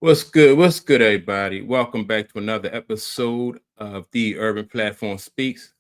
What's good? What's good, everybody? Welcome back to another episode of the Urban Platform Speaks.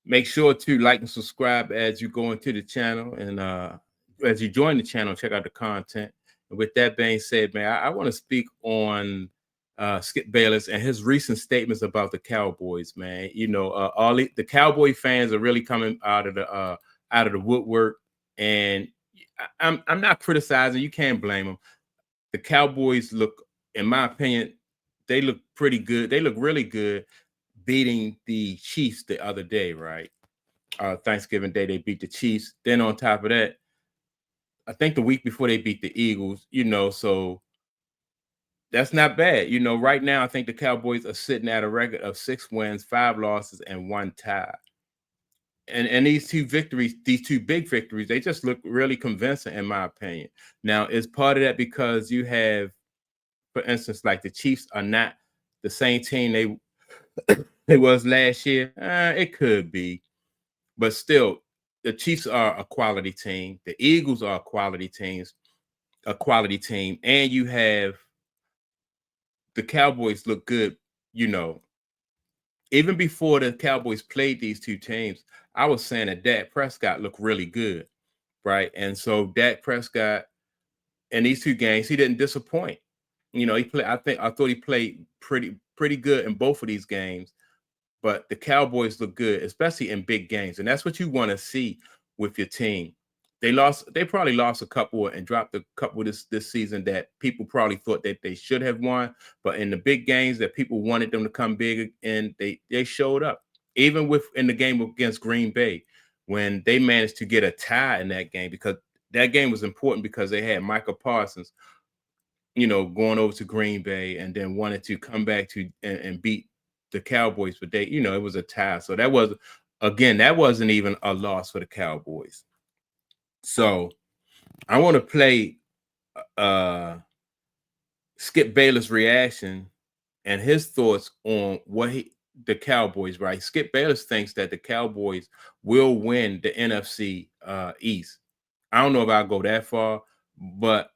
Make sure to like and subscribe as you go into the channel and as you join the channel, check out the content. And with that being said, man, I want to speak on Skip Bayless and his recent statements about the Cowboys, man. The Cowboy fans are really coming out of the woodwork, and I'm not criticizing. You can't blame them. The Cowboys look, in my opinion, they look pretty good. They look really good beating the Chiefs the other day, right? Thanksgiving Day, they beat the Chiefs. Then on top of that, I think the week before they beat the Eagles, so that's not bad. Right now, I think the Cowboys are sitting at a record of 6 wins, 5 losses, and 1 tie. And these two big victories, they just look really convincing, in my opinion. Now, is part of that because you have, for instance, like the Chiefs are not the same team they was last year. It could be, but still, the Chiefs are a quality team. The Eagles are a quality team, and you have the Cowboys look good. You know, Even before the Cowboys played these two teams, I was saying that Dak Prescott looked really good, right? And so Dak Prescott in these two games, he didn't disappoint. He played. I thought he played pretty good in both of these games. But the Cowboys look good, especially in big games, and that's what you want to see with your team. They probably lost a couple and dropped a couple this season that people probably thought that they should have won. But in the big games that people wanted them to come big, and they showed up. Even with in the game against Green Bay, when they managed to get a tie in that game, because that game was important because they had Michael Parsons, going over to Green Bay and then wanted to come back and beat the Cowboys, but it was a tie. So that wasn't even a loss for the Cowboys. So I want to play uh Skip Bayless' reaction and his thoughts on the Cowboys, right? Skip Bayless thinks that the Cowboys will win the NFC East. I don't know if I'll go that far, but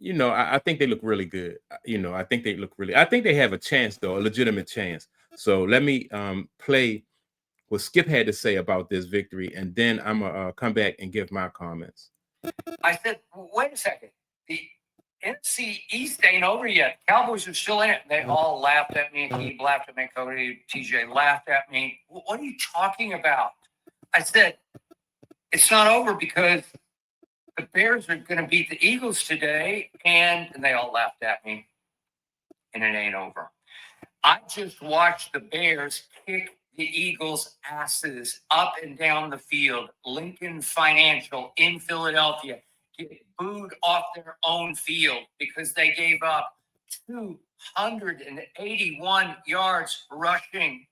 I think they look really good. I think they have a chance, though, a legitimate chance. So let me play what Skip had to say about this victory, and then I'm gonna come back and give my comments. I said, wait a second. The NFC East ain't over yet. Cowboys are still in it. They all laughed at me. He laughed at me. Cody, TJ laughed at me. What are you talking about? I said, it's not over because the Bears are going to beat the Eagles today. And they all laughed at me. And it ain't over. I just watched the Bears kick the Eagles' asses up and down the field. Lincoln Financial in Philadelphia get booed off their own field because they gave up 281 yards rushing.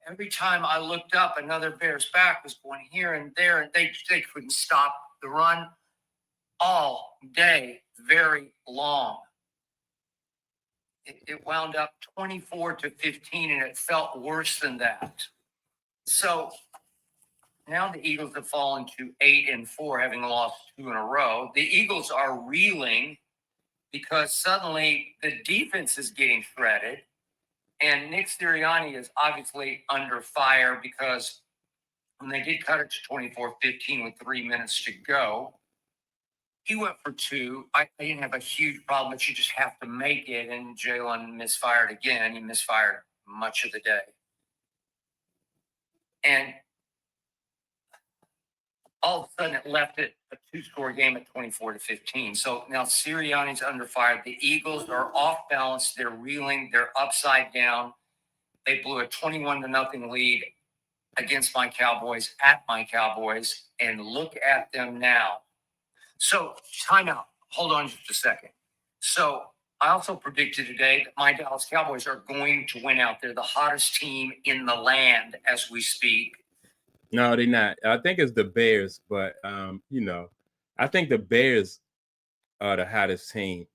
Every time I looked up, another Bears back was going here and there, and they couldn't stop the run all day very long. It wound up 24-15, and it felt worse than that. So now the Eagles have fallen to 8-4, having lost 2 in a row. The Eagles are reeling because suddenly the defense is getting shredded, and Nick Sirianni is obviously under fire because when they did cut it to 24-15 with 3 minutes to go, he went for 2. I didn't have a huge problem, but you just have to make it. And Jalen misfired again. He misfired much of the day. And all of a sudden, it left it a 2-score game at 24-15. So now Sirianni's under fire. The Eagles are off balance. They're reeling. They're upside down. They blew a 21-0 lead against my Cowboys at my Cowboys. And look at them now. So, timeout. Hold on just a second. So, I also predicted today that my Dallas Cowboys are going to win out. They're the hottest team in the land as we speak. No, they're not. I think it's the Bears, but I think the Bears are the hottest team.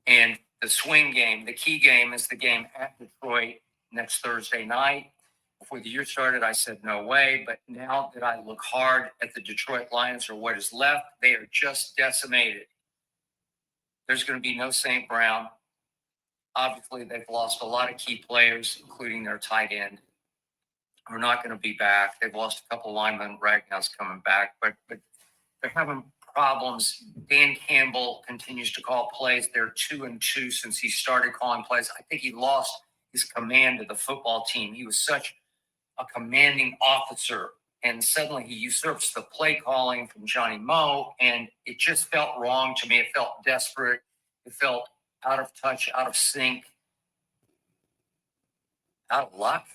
And the swing game, the key game, is the game at Detroit next Thursday night. Before the year started, I said no way. But now that I look hard at the Detroit Lions, or what is left, they are just decimated. There's going to be no St. Brown. Obviously, they've lost a lot of key players, including their tight end, who are not going to be back. They've lost a couple of linemen. Ragnow's coming back, but they're having problems. Dan Campbell continues to call plays. They're 2-2 since he started calling plays. I think he lost his command of the football team. He was such a commanding officer, and suddenly he usurps the play calling from Johnny Moe, and it just felt wrong to me. It felt desperate. It felt out of touch, out of sync, out of luck.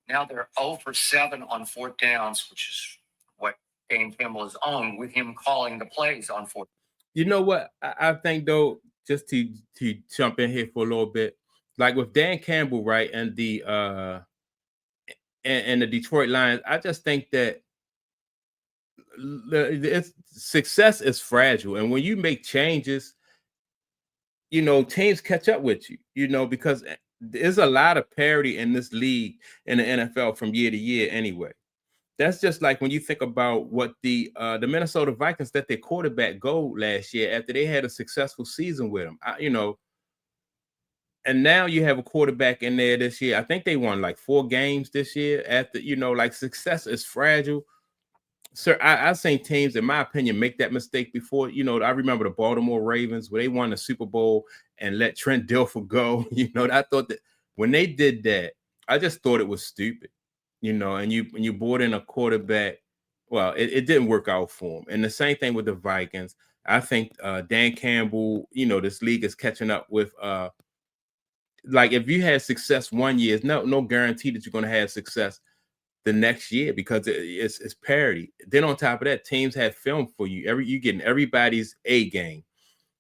Now they're 0 for 7 on fourth downs, which is what Dan Campbell has owned, with him calling the plays on fourth. You know what? I think though, just to jump in here for a little bit, like with Dan Campbell, right, and the Detroit Lions, I just think that it's success is fragile, and when you make changes, teams catch up with you, because there's a lot of parity in this league in the NFL from year to year anyway. That's just like when you think about what the Minnesota Vikings let their quarterback go last year after they had a successful season with him. And now you have a quarterback in there this year. I think they won like 4 games this year after, like success is fragile. Sir, I've seen teams, in my opinion, make that mistake before. I remember the Baltimore Ravens where they won the Super Bowl and let Trent Dilfer go. I thought that when they did that, I just thought it was stupid. And you brought in a quarterback. Well, it didn't work out for him. And the same thing with the Vikings. I think Dan Campbell, this league is catching up with like if you had success one year, it's no guarantee that you're going to have success the next year because it's parity. Then on top of that, teams have film for you. You getting everybody's A game.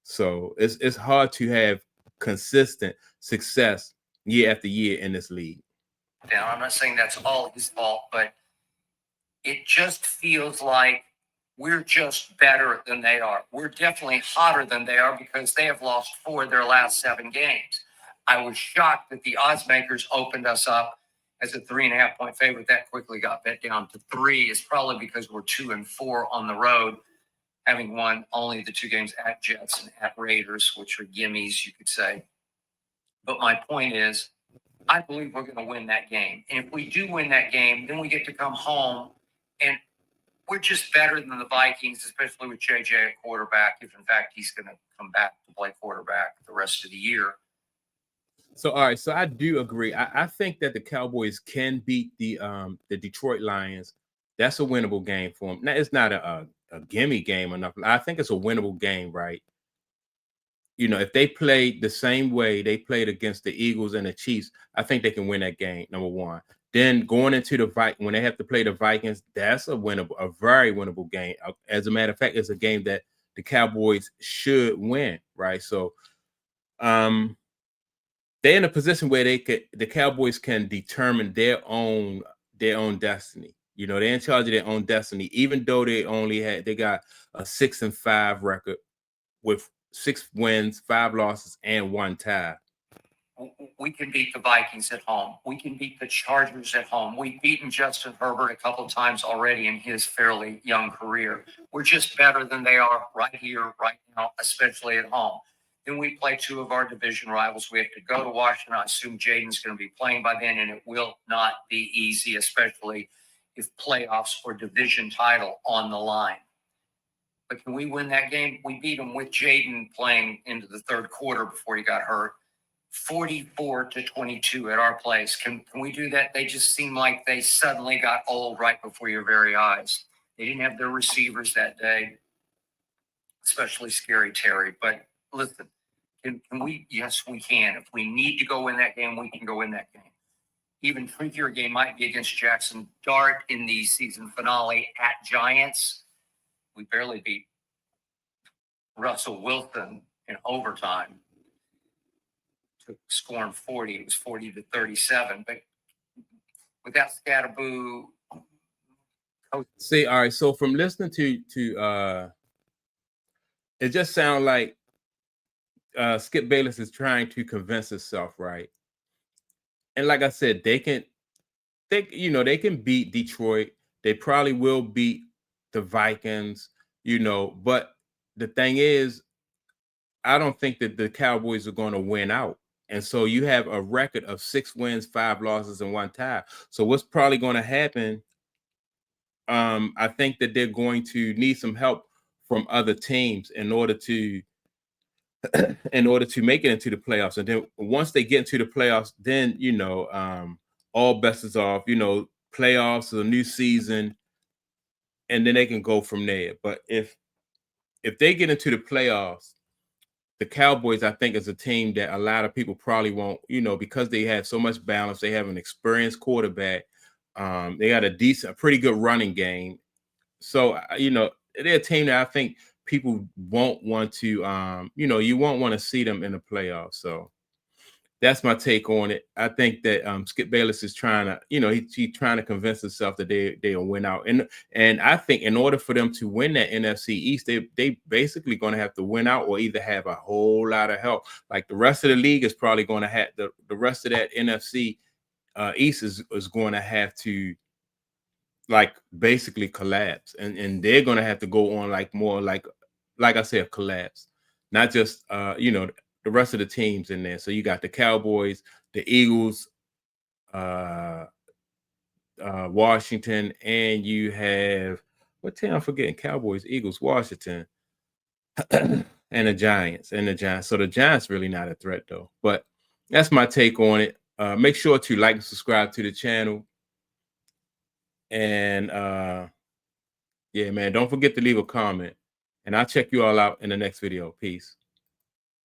So it's hard to have consistent success year after year in this league. Now, I'm not saying that's all his fault, but it just feels like we're just better than they are. We're definitely hotter than they are because they have lost 4 of their last 7 games. I was shocked that the odds makers opened us up as a 3.5 point favorite. That quickly got bet down to 3. It's probably because we're 2-4 on the road, having won only the 2 games at Jets and at Raiders, which are gimmies, you could say. But my point is, I believe we're going to win that game. And if we do win that game, then we get to come home and we're just better than the Vikings, especially with JJ at quarterback, if in fact he's going to come back to play quarterback the rest of the year. So, all right. So I do agree. I think that the Cowboys can beat the Detroit Lions. That's a winnable game for them. Now, it's not a gimme game enough. I think it's a winnable game, right? If they played the same way they played against the Eagles and the Chiefs, I think they can win that game, number one. Then going into the when they have to play the Vikings, that's a very winnable game. As a matter of fact, it's a game that the Cowboys should win, right? So, they're in a position where the Cowboys can determine their own destiny. They're in charge of their own destiny, even though they got a 6-5 record with 6 wins, 5 losses, and 1 tie. We can beat the Vikings at home. We can beat the Chargers at home. We've beaten Justin Herbert a couple of times already in his fairly young career. We're just better than they are right here, right now, especially at home. Then we play 2 of our division rivals. We have to go to Washington. I assume Jaden's going to be playing by then, and it will not be easy, especially if playoffs or division title on the line. But can we win that game? We beat them with Jaden playing into the 3rd quarter before he got hurt. 44-22 at our place. Can we do that? They just seem like they suddenly got old right before your very eyes. They didn't have their receivers that day, especially Scary Terry. But listen, can we? Yes, we can. If we need to go win that game, we can go win that game. Even trickier game might be against Jackson Dart in the season finale at Giants. We barely beat Russell Wilson in overtime. Scoring 40, it was 40-37. But without Scatterboo, see, all right. So from listening to it just sounds like Skip Bayless is trying to convince himself, right? And like I said, they can beat Detroit. They probably will beat the Vikings, but the thing is, I don't think that the Cowboys are going to win out. And so you have a record of 6 wins, 5 losses, and 1 tie. So what's probably going to happen? I think that they're going to need some help from other teams in order to make it into the playoffs. And then once they get into the playoffs, then all best is off. Playoffs, a new season, and then they can go from there. But if they get into the playoffs, the Cowboys, I think, is a team that a lot of people probably won't, because they have so much balance. They have an experienced quarterback. They got a pretty good running game. So, they're a team that I think people won't want to, you won't want to see them in the playoffs. So that's my take on it. I think that Skip Bayless is trying to, he's trying to convince himself that they'll win out. And I think in order for them to win that NFC East, they basically going to have to win out or either have a whole lot of help. Like the rest of the league is probably going to have the rest of that NFC East is going to have to like basically collapse, and they're going to have to go on like more like I said, collapse, not just the rest of the teams in there. So you got the Cowboys, the Eagles, uh Washington, and you have what team I'm forgetting? Cowboys, Eagles, Washington, and the Giants. So the Giants really not a threat though. But that's my take on it. Make sure to like and subscribe to the channel. And yeah, man, don't forget to leave a comment. And I'll check you all out in the next video. Peace.